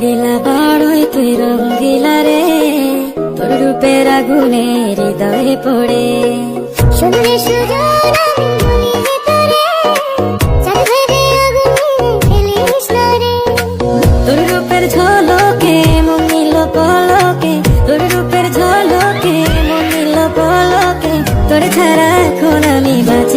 দিলা বড়ই তুই রঙ্গিলা রে, তোর রূপের আগুনে হৃদয়ে পড়ে। শুনলে সুজন আমি বলি যে তোরে, চাঁদরে আগুনে ফেলিস না রে। তোর রূপের ঝলকে মন নিল পলকে, তোর রূপের ঝলকে মন নিল পলকে, তোর ছাড়া এখন আমি বাঁচি